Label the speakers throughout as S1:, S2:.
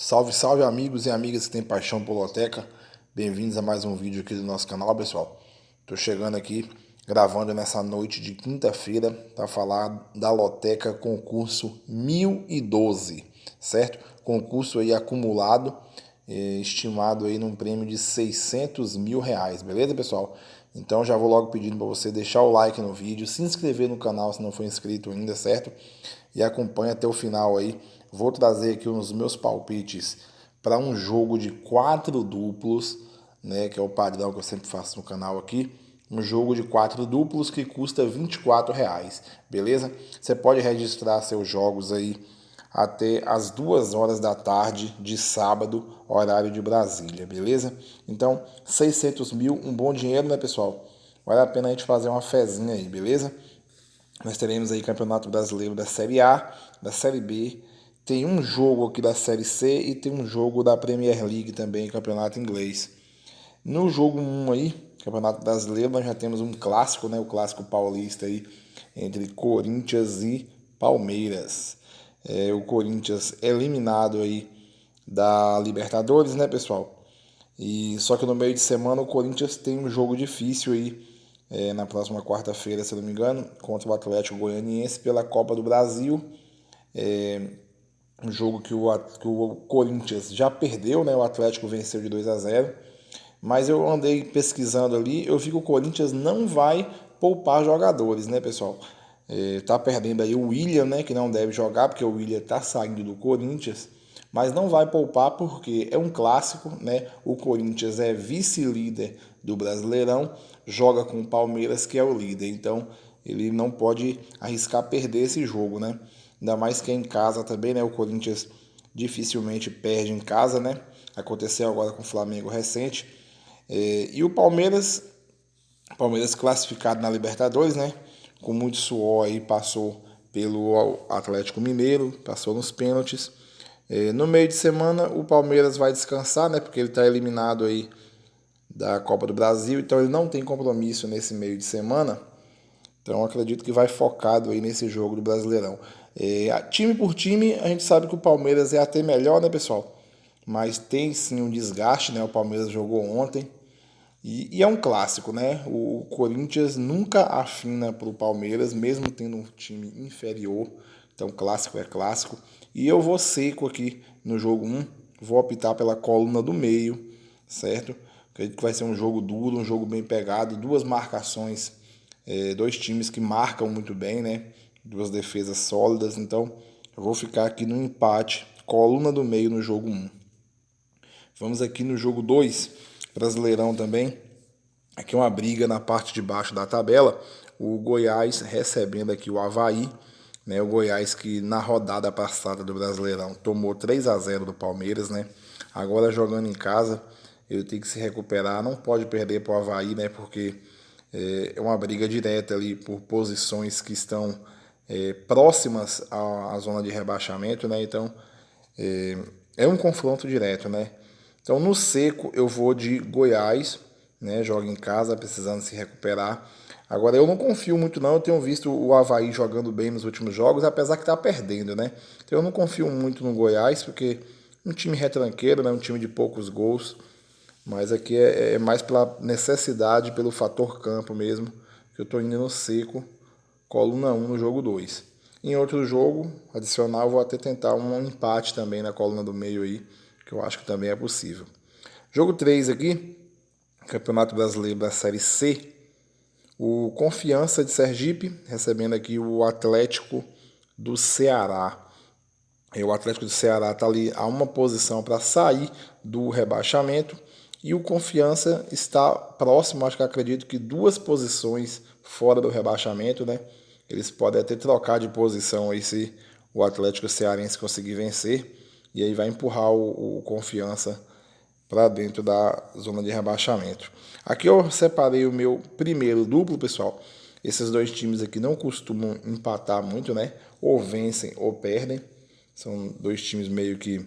S1: Salve, salve amigos e amigas que têm paixão por loteca. Bem-vindos a mais um vídeo aqui do nosso canal, pessoal. Tô chegando aqui, gravando nessa noite de quinta-feira para falar da loteca concurso 1012, certo? Concurso aí acumulado, estimado aí num prêmio de 600 mil reais, beleza, pessoal? Então já vou logo pedindo para você deixar o like no vídeo, se inscrever no canal se não for inscrito ainda, certo? E acompanha até o final aí. Vou trazer aqui os meus palpites para um jogo de 4 duplos, né, que é o padrão que eu sempre faço no canal aqui. Um jogo de 4 duplos que custa R$ 24, beleza? Você pode registrar seus jogos aí até as 2 horas da tarde de sábado, horário de Brasília, beleza? Então, 600 mil, um bom dinheiro, né, pessoal? Vale a pena a gente fazer uma fezinha aí, beleza? Nós teremos aí Campeonato Brasileiro da Série A, da Série B, tem um jogo aqui da Série C e tem um jogo da Premier League também, Campeonato Inglês. No jogo 1 aí, Campeonato Brasileiro, nós já temos um clássico, né? O clássico paulista aí, entre Corinthians e Palmeiras. O Corinthians eliminado aí da Libertadores, né, pessoal? E só que no meio de semana o Corinthians tem um jogo difícil aí, na próxima quarta-feira, se não me engano, contra o Atlético Goianiense pela Copa do Brasil. Um jogo que o Corinthians já perdeu, né? O Atlético venceu de 2-0. Mas eu andei pesquisando ali, eu vi que o Corinthians não vai poupar jogadores, né, pessoal? Tá perdendo aí o William, né, que não deve jogar, porque o William tá saindo do Corinthians, mas não vai poupar porque é um clássico, né? O Corinthians é vice-líder do Brasileirão, joga com o Palmeiras, que é o líder, então ele não pode arriscar perder esse jogo, né? Ainda mais que é em casa também, né? O Corinthians dificilmente perde em casa, né? Aconteceu agora com o Flamengo recente. E o Palmeiras classificado na Libertadores, né? Com muito suor aí, passou pelo Atlético Mineiro, passou nos pênaltis. No meio de semana o Palmeiras vai descansar, né? Porque ele está eliminado aí da Copa do Brasil, então ele não tem compromisso nesse meio de semana. Então acredito que vai focado aí nesse jogo do Brasileirão. Time por time, a gente sabe que o Palmeiras é até melhor, né, pessoal? Mas tem sim um desgaste, né? O Palmeiras jogou ontem. E é um clássico, né? O Corinthians nunca afina para o Palmeiras, mesmo tendo um time inferior. Então, clássico é clássico. E eu vou seco aqui no jogo 1. Vou optar pela coluna do meio, certo? Acredito que vai ser um jogo duro, um jogo bem pegado. Duas marcações, dois times que marcam muito bem, né? Duas defesas sólidas. Então, eu vou ficar aqui no empate, coluna do meio no jogo 1. Vamos aqui no jogo 2, Brasileirão também. Aqui uma briga na parte de baixo da tabela. O Goiás recebendo aqui o Avaí. Né? O Goiás que na rodada passada do Brasileirão tomou 3-0 do Palmeiras. Né? Agora jogando em casa, ele tem que se recuperar. Não pode perder para o Avaí, né? Porque é uma briga direta ali por posições que estão próximas à zona de rebaixamento. Né? Então é um confronto direto, né? Então no seco eu vou de Goiás, né? Joga em casa, precisando se recuperar. Agora eu não confio muito não, eu tenho visto o Avaí jogando bem nos últimos jogos, apesar que tá perdendo, né? Então eu não confio muito no Goiás, porque é um time retranqueiro, né? Um time de poucos gols. Mas aqui é mais pela necessidade, pelo fator campo mesmo, que eu tô indo no seco, coluna 1 no jogo 2. Em outro jogo, adicional, vou até tentar um empate também na coluna do meio aí, que eu acho que também é possível. Jogo 3 aqui, Campeonato Brasileiro da Série C. O Confiança de Sergipe, recebendo aqui o Atlético do Ceará. O Atlético do Ceará está ali a uma posição para sair do rebaixamento. E o Confiança está próximo, acho que acredito que 2 posições fora do rebaixamento, né? Eles podem até trocar de posição aí se o Atlético Cearense conseguir vencer. E aí vai empurrar o Confiança para dentro da zona de rebaixamento. Aqui eu separei o meu primeiro duplo, pessoal. Esses dois times aqui não costumam empatar muito, né? Ou vencem ou perdem. São dois times meio que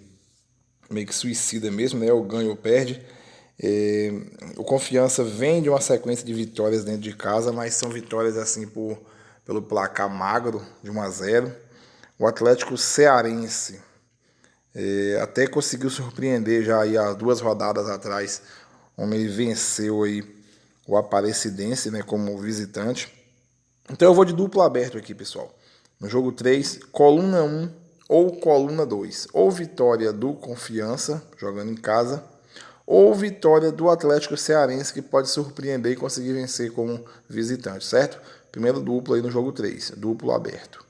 S1: suicida mesmo, né? Ou ganha ou perde. O Confiança vem de uma sequência de vitórias dentro de casa, mas são vitórias assim pelo placar magro de 1-0. O Atlético Cearense Até conseguiu surpreender já aí há 2 rodadas atrás, onde ele venceu aí o Aparecidense, né, como visitante. Então eu vou de duplo aberto aqui, pessoal. No jogo 3, coluna 1 ou coluna 2. Ou vitória do Confiança, jogando em casa, ou vitória do Atlético Cearense, que pode surpreender e conseguir vencer como visitante, certo? Primeiro duplo aí no jogo 3, duplo aberto.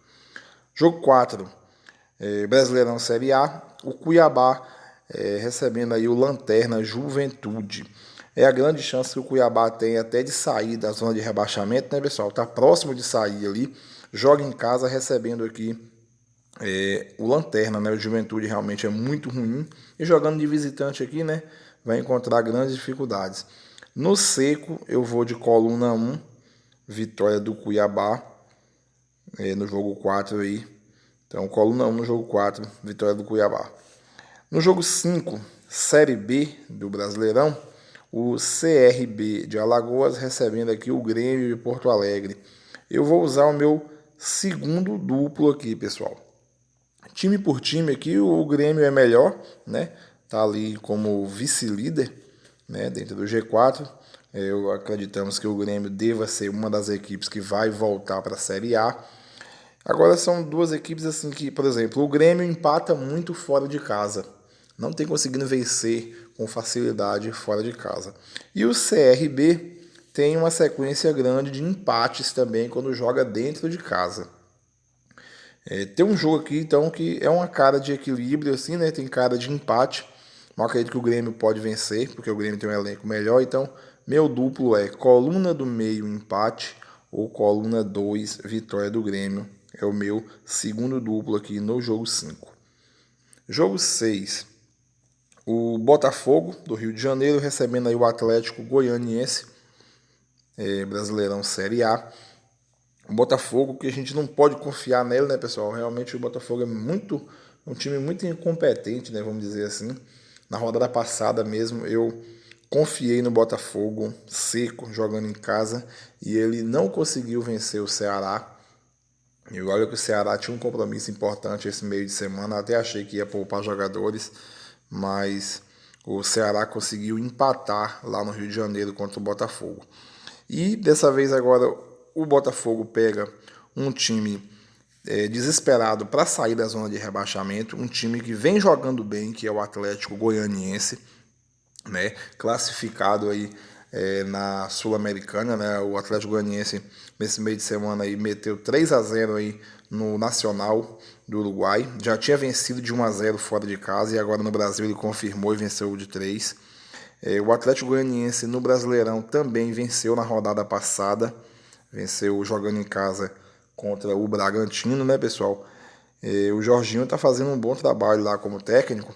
S1: Jogo 4, Brasileirão Série A, o Cuiabá recebendo aí o Lanterna Juventude. É a grande chance que o Cuiabá tem até de sair da zona de rebaixamento, né, pessoal? Tá próximo de sair ali, joga em casa recebendo aqui o Lanterna, né? O Juventude realmente é muito ruim. E jogando de visitante aqui, né? Vai encontrar grandes dificuldades. No seco, eu vou de coluna 1, vitória do Cuiabá, no jogo 4 aí. Então, coluna 1 no jogo 4, vitória do Cuiabá. No jogo 5, Série B do Brasileirão, o CRB de Alagoas recebendo aqui o Grêmio de Porto Alegre. Eu vou usar o meu segundo duplo aqui, pessoal. Time por time aqui, o Grêmio é melhor, né? Tá ali como vice-líder, né? Dentro do G4. Eu acreditamos que o Grêmio deva ser uma das equipes que vai voltar para a Série A. Agora são duas equipes assim que, por exemplo, o Grêmio empata muito fora de casa. Não tem conseguido vencer com facilidade fora de casa. E o CRB tem uma sequência grande de empates também quando joga dentro de casa. Tem um jogo aqui, então, que é uma cara de equilíbrio, assim, né? Tem cara de empate. Mas acredito que o Grêmio pode vencer, porque o Grêmio tem um elenco melhor. Então, meu duplo é coluna do meio, empate, ou coluna 2, vitória do Grêmio. É o meu segundo duplo aqui no jogo 5. Jogo 6. O Botafogo, do Rio de Janeiro, recebendo aí o Atlético Goianiense, Brasileirão Série A. O Botafogo, que a gente não pode confiar nele, né, pessoal? Realmente o Botafogo é um time muito incompetente, né, vamos dizer assim. Na rodada passada mesmo, eu confiei no Botafogo seco, jogando em casa, e ele não conseguiu vencer o Ceará. E olha que o Ceará tinha um compromisso importante esse meio de semana, até achei que ia poupar jogadores, mas o Ceará conseguiu empatar lá no Rio de Janeiro contra o Botafogo. E dessa vez agora o Botafogo pega um time desesperado para sair da zona de rebaixamento, um time que vem jogando bem, que é o Atlético Goianiense, né, classificado aí na Sul-Americana, né, o Atlético Goianiense nesse meio de semana aí meteu 3-0 aí no Nacional do Uruguai, já tinha vencido de 1-0 fora de casa e agora no Brasil ele confirmou e venceu de 3. O Atlético Goianiense no Brasileirão também venceu na rodada passada, venceu jogando em casa contra o Bragantino, né, pessoal? O Jorginho está fazendo um bom trabalho lá como técnico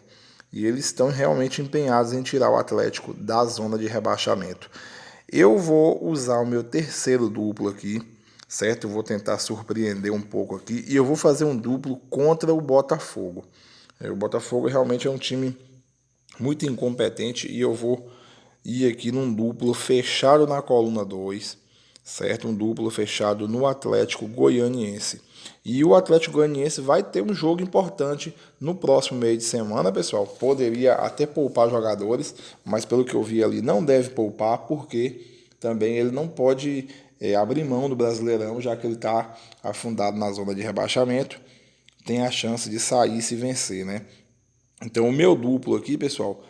S1: e eles estão realmente empenhados em tirar o Atlético da zona de rebaixamento. Eu vou usar o meu terceiro duplo aqui, certo? Eu vou tentar surpreender um pouco aqui e eu vou fazer um duplo contra o Botafogo. O Botafogo realmente é um time muito incompetente e eu vou ir aqui num duplo fechado na coluna 2, certo? Um duplo fechado no Atlético Goianiense. E o Atlético Goianiense vai ter um jogo importante no próximo meio de semana, pessoal. Poderia até poupar jogadores, mas pelo que eu vi ali não deve poupar, porque também ele não pode abrir mão do Brasileirão, já que ele está afundado na zona de rebaixamento. Tem a chance de sair se vencer, né? Então o meu duplo aqui, pessoal,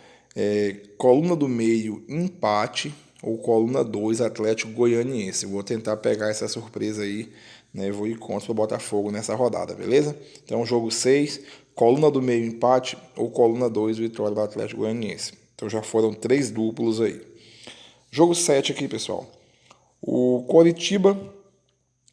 S1: coluna do meio, empate, ou coluna 2, Atlético Goianiense. Eu vou tentar pegar essa surpresa aí, né? Vou ir contra o Botafogo nessa rodada, beleza? Então jogo 6, coluna do meio, empate, ou coluna 2, vitória do Atlético Goianiense. Então já foram 3 duplos aí. Jogo 7 aqui, pessoal. O Coritiba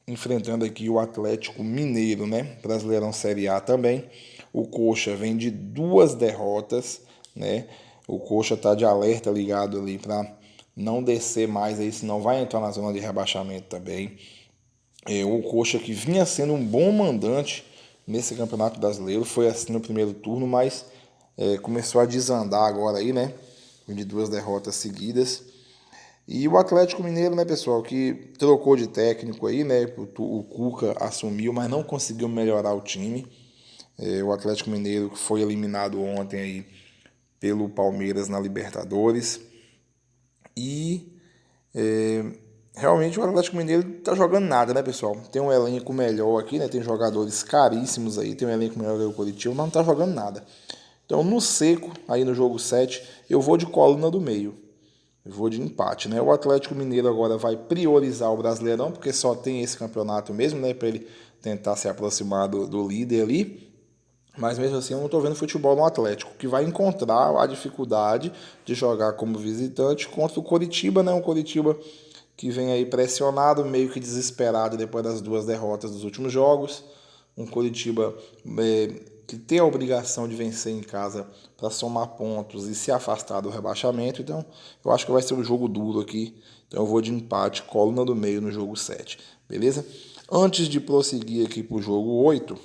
S1: enfrentando aqui o Atlético Mineiro, né? Brasileirão Série A também. O Coxa vem de 2 derrotas, né? O Coxa tá de alerta ligado ali para não descer mais aí, senão vai entrar na zona de rebaixamento também. O Coxa que vinha sendo um bom mandante nesse Campeonato Brasileiro, foi assim no primeiro turno, mas começou a desandar agora aí, né? De 2 derrotas seguidas. E o Atlético Mineiro, né, pessoal, que trocou de técnico aí, né? O Cuca assumiu, mas não conseguiu melhorar o time. O Atlético Mineiro foi eliminado ontem aí pelo Palmeiras na Libertadores. E realmente o Atlético Mineiro tá jogando nada, né, pessoal? Tem um elenco melhor aqui, né? Tem jogadores caríssimos aí, tem um elenco melhor que o Coritiba, mas não tá jogando nada. Então, no seco, aí no jogo 7 eu vou de coluna do meio. Eu vou de empate, né? O Atlético Mineiro agora vai priorizar o Brasileirão, porque só tem esse campeonato mesmo, né? Para ele tentar se aproximar do líder ali. Mas mesmo assim eu não estou vendo futebol no Atlético, que vai encontrar a dificuldade de jogar como visitante contra o Coritiba, né? Um Coritiba que vem aí pressionado, meio que desesperado depois das 2 derrotas dos últimos jogos. Um Coritiba que tem a obrigação de vencer em casa para somar pontos e se afastar do rebaixamento. Então eu acho que vai ser um jogo duro aqui. Então eu vou de empate, coluna do meio no jogo 7, beleza? Antes de prosseguir aqui para o jogo 8,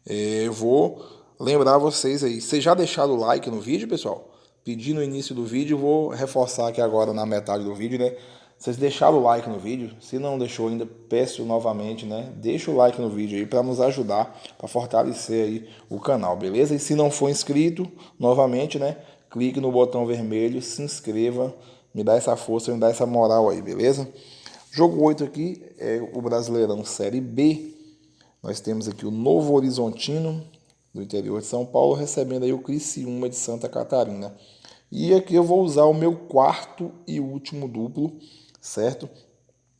S1: eu vou lembrar vocês aí. Vocês já deixaram o like no vídeo, pessoal? Pedi no início do vídeo, vou reforçar aqui agora na metade do vídeo, né? Vocês deixaram o like no vídeo? Se não deixou ainda, peço novamente, né? Deixa o like no vídeo aí para nos ajudar, para fortalecer aí o canal, beleza? E se não for inscrito, novamente, né? Clique no botão vermelho, se inscreva, me dá essa força, me dá essa moral aí, beleza? Jogo 8 aqui é o Brasileirão Série B. Nós temos aqui o Novo Horizontino, do interior de São Paulo, recebendo aí o Criciúma de Santa Catarina. E aqui eu vou usar o meu quarto e último duplo, certo?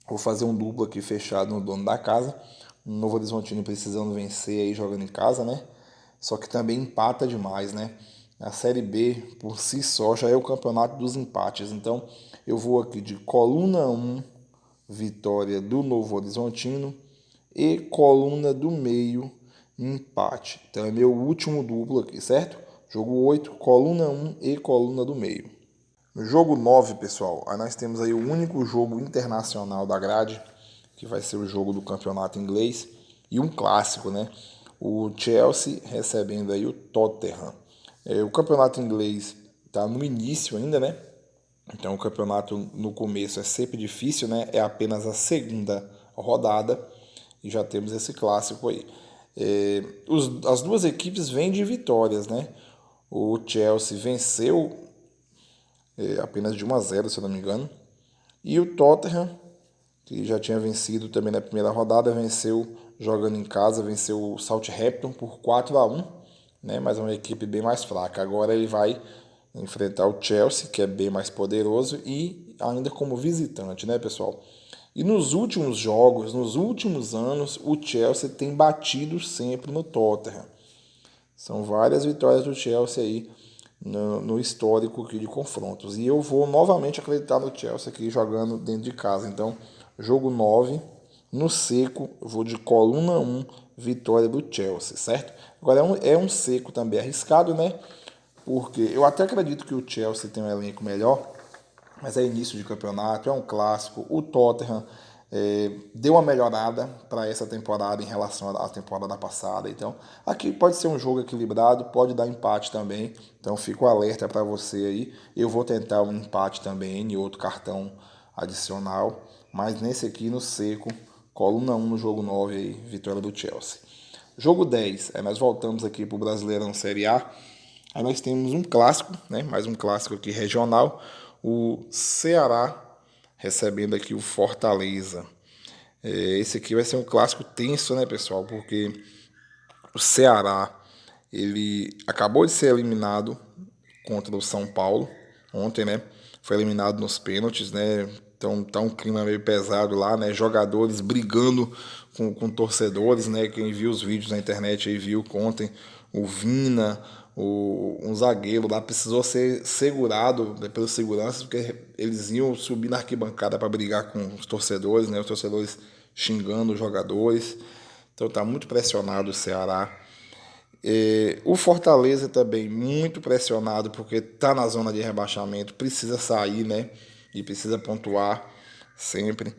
S1: Vou fazer um duplo aqui fechado no dono da casa. O Novo Horizontino precisando vencer aí jogando em casa, né? Só que também empata demais, né? A Série B, por si só, já é o campeonato dos empates. Então, eu vou aqui de coluna 1, vitória do Novo Horizontino, e coluna do meio, empate. Então é meu último duplo aqui, certo? Jogo 8, coluna 1 e coluna do meio. No jogo 9, pessoal, aí nós temos aí o único jogo internacional da grade, que vai ser o jogo do campeonato inglês, e um clássico, né? O Chelsea recebendo aí o Tottenham. O campeonato inglês está no início ainda, né? Então o campeonato no começo é sempre difícil, né? É apenas a segunda rodada e já temos esse clássico aí. As duas equipes vêm de vitórias, né? O Chelsea venceu apenas de 1-0, se eu não me engano. E o Tottenham, que já tinha vencido também na primeira rodada, venceu jogando em casa, venceu o Southampton por 4-1, né? Mas é uma equipe bem mais fraca. Agora ele vai enfrentar o Chelsea, que é bem mais poderoso, e ainda como visitante, né, pessoal? E nos últimos jogos, nos últimos anos, o Chelsea tem batido sempre no Tottenham. São várias vitórias do Chelsea aí no histórico aqui de confrontos. E eu vou novamente acreditar no Chelsea aqui jogando dentro de casa. Então, jogo 9, no seco, eu vou de coluna 1, vitória do Chelsea, certo? Agora é um seco também arriscado, né? Porque eu até acredito que o Chelsea tem um elenco melhor, mas é início de campeonato, é um clássico. O Tottenham deu uma melhorada para essa temporada em relação à temporada passada. Então, aqui pode ser um jogo equilibrado, pode dar empate também. Então, fico alerta para você aí. Eu vou tentar um empate também em outro cartão adicional, mas nesse aqui no seco, coluna 1 no jogo 9 aí, vitória do Chelsea. Jogo 10, aí nós voltamos aqui para o Brasileirão Série A. Aí nós temos um clássico, né? Mais um clássico aqui regional. O Ceará recebendo aqui o Fortaleza. Esse aqui vai ser um clássico tenso, né, pessoal? Porque o Ceará, ele acabou de ser eliminado contra o São Paulo ontem, né? Foi eliminado nos pênaltis, né? Então tá um clima meio pesado lá, né? Jogadores brigando com torcedores, né? Quem viu os vídeos na internet aí viu que ontem o Vina, um zagueiro lá precisou ser segurado, né, pelos seguranças, porque eles iam subir na arquibancada para brigar com os torcedores, né? Os torcedores xingando os jogadores. Então tá muito pressionado o Ceará. O Fortaleza também muito pressionado porque está na zona de rebaixamento, precisa sair, né? E precisa pontuar sempre.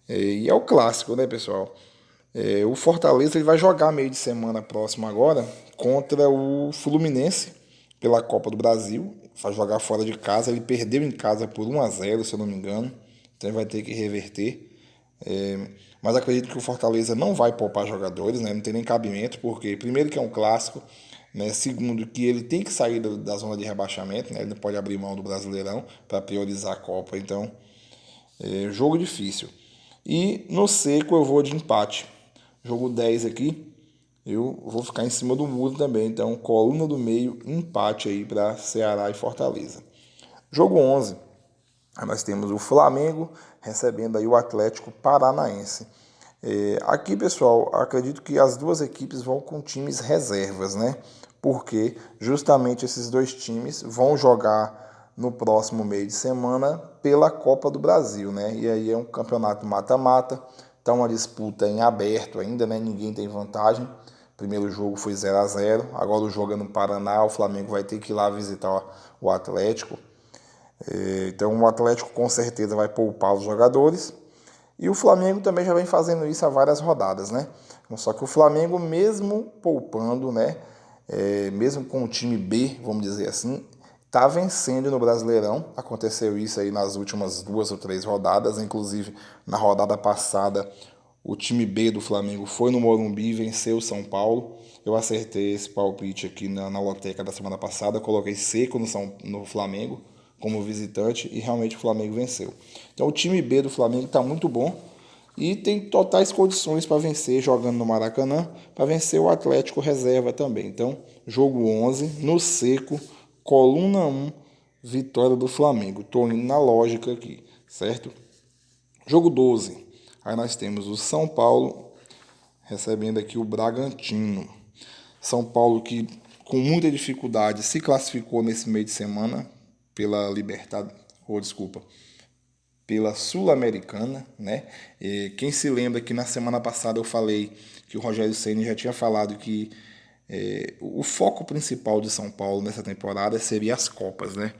S1: E é o clássico, né, pessoal? O Fortaleza ele vai jogar meio de semana próximo agora contra o Fluminense pela Copa do Brasil. Vai jogar fora de casa. Ele perdeu em casa por 1-0, se eu não me engano. Então ele vai ter que reverter. mas acredito que o Fortaleza não vai poupar jogadores, né? Não tem nem cabimento, porque primeiro que é um clássico, né? Segundo que ele tem que sair da zona de rebaixamento, né? Ele não pode abrir mão do Brasileirão para priorizar a Copa, então jogo difícil. E no seco eu vou de empate. Jogo 10 aqui, eu vou ficar em cima do muro também, então coluna do meio, empate aí para Ceará e Fortaleza. Jogo 11, aí nós temos o Flamengo recebendo aí o Atlético Paranaense. Aqui, pessoal, acredito que as duas equipes vão com times reservas, né? Porque justamente esses dois times vão jogar no próximo meio de semana pela Copa do Brasil, né? E aí é um campeonato mata-mata, tá uma disputa em aberto ainda, né? Ninguém tem vantagem. O primeiro jogo foi 0-0, agora o jogo é no Paraná, o Flamengo vai ter que ir lá visitar o Atlético. Então o Atlético com certeza vai poupar os jogadores. E o Flamengo também já vem fazendo isso há várias rodadas, né? Só que o Flamengo, mesmo poupando, né? Mesmo com o time B, vamos dizer assim, tá vencendo no Brasileirão. Aconteceu isso aí nas últimas 2 ou 3 rodadas. Inclusive, na rodada passada, o time B do Flamengo foi no Morumbi e venceu o São Paulo. Eu acertei esse palpite aqui na loteca da semana passada. Coloquei seco no Flamengo como visitante e realmente o Flamengo venceu. Então o time B do Flamengo está muito bom e tem totais condições para vencer jogando no Maracanã, para vencer o Atlético reserva também. Então, jogo 11, no seco, coluna 1, vitória do Flamengo. Estou indo na lógica aqui, certo? Jogo 12, aí nós temos o São Paulo recebendo aqui o Bragantino. São Paulo que com muita dificuldade se classificou nesse meio de semana pela pela Sul-Americana, né? E quem se lembra que na semana passada eu falei que o Rogério Ceni já tinha falado que o foco principal de São Paulo nessa temporada seria as Copas, né?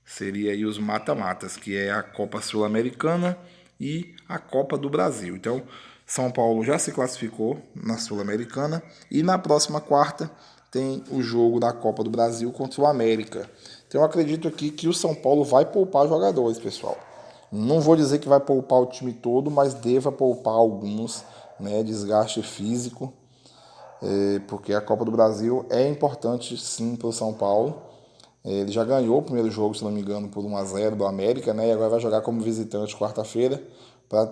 S1: Seria aí os mata-matas, que é a Copa Sul-Americana e a Copa do Brasil. Então, São Paulo já se classificou na Sul-Americana e na próxima quarta tem o jogo da Copa do Brasil contra o América. Então, eu acredito aqui que o São Paulo vai poupar jogadores, pessoal. Não vou dizer que vai poupar o time todo, mas deva poupar alguns, né? Desgaste físico, porque a Copa do Brasil é importante sim para o São Paulo. Ele já ganhou o primeiro jogo, se não me engano, por 1-0 do América, né? E agora vai jogar como visitante quarta-feira para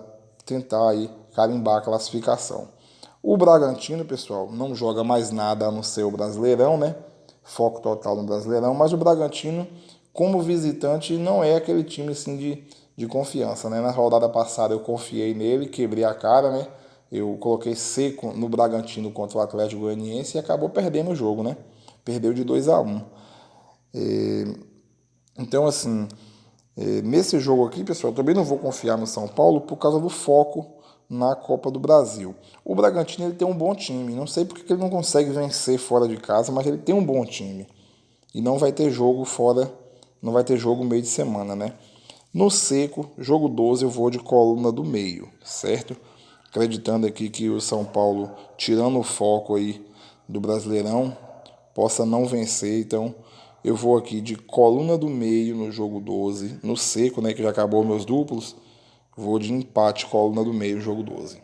S1: tentar aí carimbar a classificação. O Bragantino, pessoal, não joga mais nada a não ser o Brasileirão, né? Foco total no Brasileirão, mas o Bragantino, como visitante, não é aquele time assim de confiança, né? Na rodada passada eu confiei nele, quebrei a cara, né? Eu coloquei seco no Bragantino contra o Atlético Goianiense e acabou perdendo o jogo, né? Perdeu de 2-1. Então, assim, nesse jogo aqui, pessoal, eu também não vou confiar no São Paulo por causa do foco na Copa do Brasil. O Bragantino ele tem um bom time. Não sei porque ele não consegue vencer fora de casa, mas ele tem um bom time. E não vai ter jogo fora, não vai ter jogo meio de semana, né? No seco, jogo 12, eu vou de coluna do meio, certo? Acreditando aqui que o São Paulo, tirando o foco aí do Brasileirão, possa não vencer. Então, eu vou aqui de coluna do meio no jogo 12, no seco, né, que já acabou meus duplos. Vou de empate, coluna do meio, jogo 12.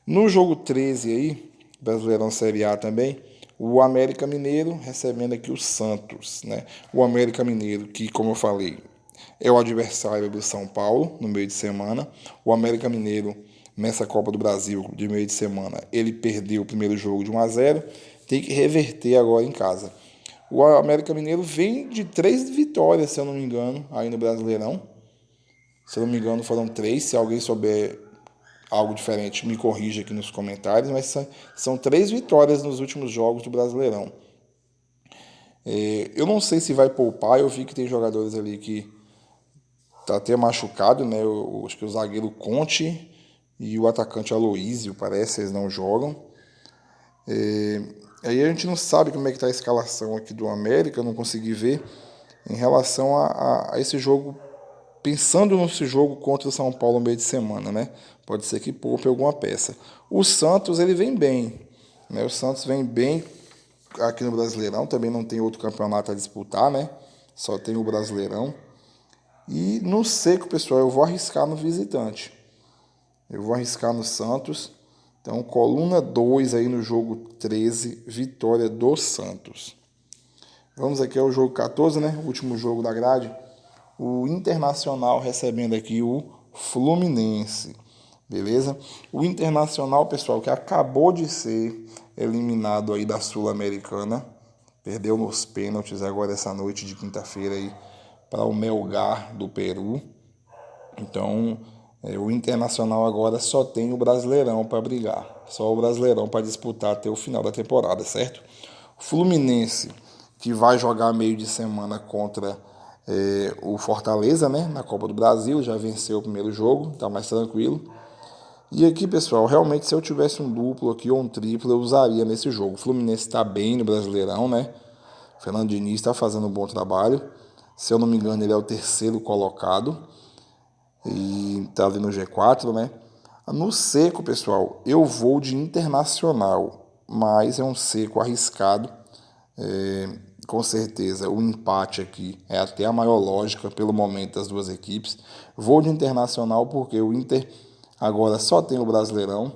S1: No jogo 13 aí, Brasileirão Série A também, o América Mineiro recebendo aqui o Santos, né? O América Mineiro, que, como eu falei, é o adversário do São Paulo no meio de semana. O América Mineiro, nessa Copa do Brasil de meio de semana, ele perdeu o primeiro jogo de 1-0, tem que reverter agora em casa. O América Mineiro vem de 3 vitórias, se eu não me engano, aí no Brasileirão. Se eu não me engano, foram 3. Se alguém souber algo diferente, me corrija aqui nos comentários. Mas são 3 vitórias nos últimos jogos do Brasileirão. Eu não sei se vai poupar. Eu vi que tem jogadores ali que tá até machucado, né? Eu acho que o zagueiro Conte e o atacante Aloísio, parece, eles não jogam. Aí a gente não sabe como é que tá a escalação aqui do América, eu não consegui ver em relação a esse jogo, pensando nesse jogo contra o São Paulo no meio de semana, né? Pode ser que poupe alguma peça. O Santos, ele vem bem, né? O Santos vem bem aqui no Brasileirão, também não tem outro campeonato a disputar, né? Só tem o Brasileirão. E no seco, pessoal, eu vou arriscar no visitante. Eu vou arriscar no Santos. Então, coluna 2 aí no jogo 13, vitória do Santos. Vamos aqui ao jogo 14, né? O último jogo da grade. O Internacional recebendo aqui o Fluminense. Beleza? O Internacional, pessoal, que acabou de ser eliminado aí da Sul-Americana. Perdeu nos pênaltis agora essa noite de quinta-feira aí para o Melgar do Peru. Então, o Internacional agora só tem o Brasileirão para brigar. Só o Brasileirão para disputar até o final da temporada, certo? O Fluminense, que vai jogar meio de semana contra o Fortaleza, né? Na Copa do Brasil, já venceu o primeiro jogo, tá mais tranquilo. E aqui, pessoal, realmente se eu tivesse um duplo aqui ou um triplo, eu usaria nesse jogo. O Fluminense está bem no Brasileirão, né? O Fernando Diniz está fazendo um bom trabalho. Se eu não me engano, ele é o terceiro colocado. E tá ali no G4, né? No seco, pessoal, eu vou de Internacional, mas é um seco arriscado. Com certeza, o empate aqui é até a maior lógica pelo momento das duas equipes. Vou de Internacional porque o Inter agora só tem o Brasileirão.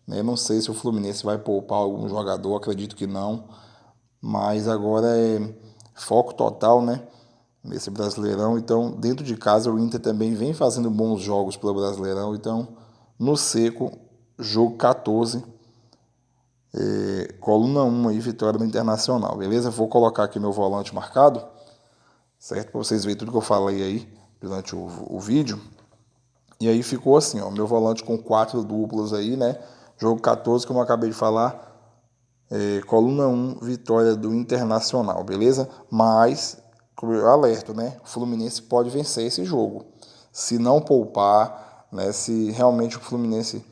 S1: Né? Não sei se o Fluminense vai poupar algum jogador, acredito que não. Mas agora é foco total, né? Nesse Brasileirão. Então, dentro de casa, o Inter também vem fazendo bons jogos pelo Brasileirão. Então, no seco, jogo 14, coluna 1 aí, vitória do Internacional, beleza? Vou colocar aqui meu volante marcado, certo? Para vocês verem tudo que eu falei aí durante o vídeo. E aí ficou assim, ó, meu volante com 4 duplas aí, né? Jogo 14, como eu acabei de falar, coluna 1, vitória do Internacional, beleza? Mas, como eu alerto, né? O Fluminense pode vencer esse jogo. Se não poupar, né? Se realmente o Fluminense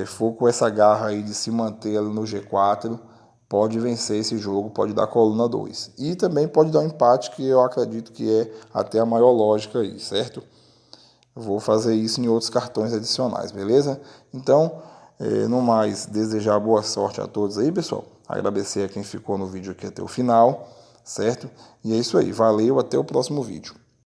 S1: for com essa garra aí de se manter ali no G4, pode vencer esse jogo, pode dar coluna 2. E também pode dar um empate, que eu acredito que é até a maior lógica aí, certo? Eu vou fazer isso em outros cartões adicionais, beleza? Então, no mais, desejar boa sorte a todos aí, pessoal. Agradecer a quem ficou no vídeo aqui até o final, certo? E é isso aí, valeu, até o próximo vídeo.